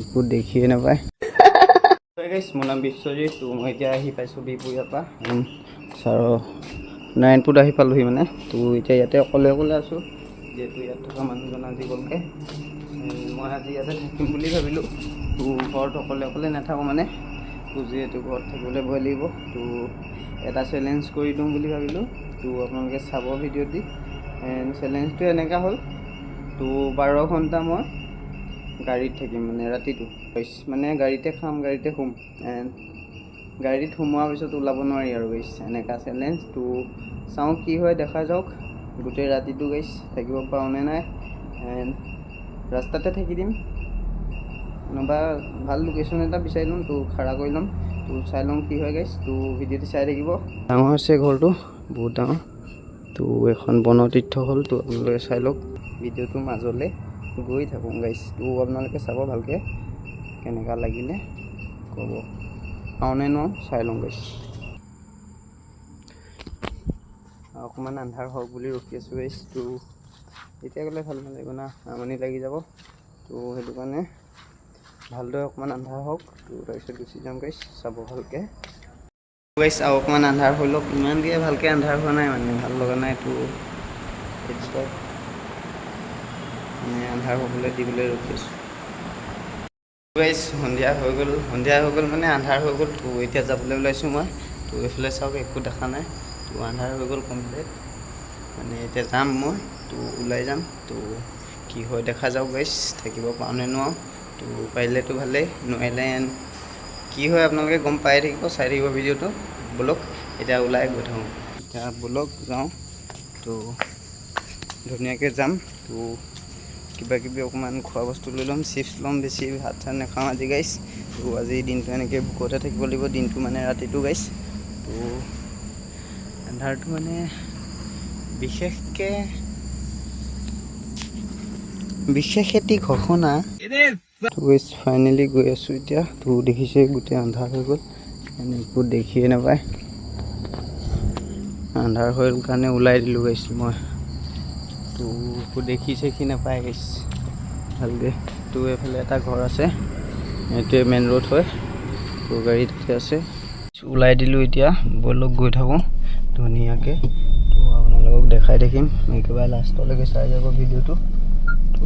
একো দেখিয়ে নাপায়। মোৰ নাম বিশ্বজিৎ। তো মই এতিয়া আহি পাইছোঁ বিপুৰীয়াৰ পৰা ছাৰৰ নাৰায়ণপুৰত আহি পালোহি মানে। তো এতিয়া ইয়াতে অকলে আছোঁ, যিহেতু ইয়াত থকা মানুহজন আজি গ'লগৈ। মই আজি ইয়াতে থাকিম বুলি ভাবিলোঁ। তো ঘৰত অকলে নাথাকোঁ মানে, তো যিহেতু ঘৰত থাকিবলৈ ভয় লাগিব। তো এটা চেলেঞ্জ কৰি দিওঁ বুলি ভাবিলোঁ। তো আপোনালোকে চাব ভিডিঅ'টি। চেলেঞ্জটো এনেকুৱা হ'ল, তো 12 ঘণ্টা মই গাড়ীত থাকিম মানে ৰাতিটো। মানে গাড়ীতে খাম, গাড়ীতে শুম। গাড়ীত সোমোৱাৰ পিছত ওলাব নোৱাৰি আৰু গাইছ, এনেকুৱা চেলেঞ্জ। তো চাওঁ কি হয়, দেখা যাওক। গোটেই ৰাতিটো গাইছ থাকিব পাৰোঁ নে নাই। ৰাস্তাতে থাকি দিম, নহবা ভাল লোকেশ্যন এটা বিচাৰি ল'ম, তো খাৰা কৰি ল'ম। তো চাই লওঁ কি হয় গাইছ। তো ভিডিঅ'টো চাই থাকিব। ডাঙৰ হৈছে ঘৰটো, বহুত ডাঙৰ। তো এখন বনতীৰ্থ হ'ল। তো আপোনালোকে চাই লওক, ভিডিঅ'টো মাজলৈ গৈ থাকোঁ গাইছ। তো আপোনালোকে চাব ভালকৈ, কেনেকুৱা লাগিলে ক'ব। পাওঁনে নোৱাৰোঁ চাই লওঁ গাইছ। অকণমান আন্ধাৰ হওক বুলি ৰখি আছোঁ গাইছ। তো এতিয়া গ'লে ভাল নালাগিব না, আমনি লাগি যাব। তো সেইটো কাৰণে ভালদৰে অকণমান আন্ধাৰ হওক, তো তাৰপিছত গুচি যাম গাইছ। চাব ভালকৈ গাইছ। আৰু অকণমান আন্ধাৰ হৈ লওক, ইমান দিয়ে ভালকৈ আন্ধাৰ হোৱা নাই মানে, ভাল লগা নাই। তো মানে আন্ধাৰ হ'বলৈ দিবলৈ ৰখি আছোঁ গাইছ। সন্ধিয়া হৈ গ'ল মানে আন্ধাৰ হৈ গ'ল। তো এতিয়া যাবলৈ ওলাইছোঁ মই। তো এইফালে চাওক, একো দেখা নাই। তো আন্ধাৰ হৈ গ'ল কমপ্লিট, মানে এতিয়া যাম মই। তো ওলাই যাম। তো কি হয় দেখা যাওক গাইছ, থাকিব পাৰোঁ নে নোৱাৰোঁ। তো পাৰিলেতো ভালেই, নোৱাৰিলে কি হয় আপোনালোকে গম পাই থাকিব, চাই থাকিব ভিডিঅ'টো। ব'লক এতিয়া ওলাই গৈ থাকোঁ। এতিয়া ব'লক যাওঁ। তো ধুনীয়াকৈ যাম। তো কিবা কিবি অকণমান খোৱা বস্তু লৈ ল'ম, চিপছ ল'ম। বেছি ভাত চাত নাখাওঁ আজি গাইছ। তো আজি দিনটো এনেকৈ ভোকতে থাকিব লাগিব, দিনটো মানে ৰাতিটো গাইছ। তো আন্ধাৰটো মানে বিশেষ এটি ঘোষণা। তো গাইছ ফাইনেলি গৈ আছোঁ এতিয়া। তো দেখিছে গোটেই আন্ধাৰ হৈ গ'ল, মানে একো দেখিয়ে নাপায়। আন্ধাৰ হৈ গ'ল কাৰণে ওলাই দিলোঁ গাইছ মই। তো একো দেখি নাপায় গাইছ ভালকৈ। তো এইফালে এটা ঘৰ আছে, এইটোৱে মেইন ৰোড হয়। তো গাড়ী তাতে আছে। ওলাই দিলোঁ এতিয়া, ব'লক গৈ থাকোঁ ধুনীয়াকৈ। তো আপোনালোকক দেখাই থাকিম, একেবাৰে লাষ্টলৈকে চাই যাব ভিডিঅ'টো। তো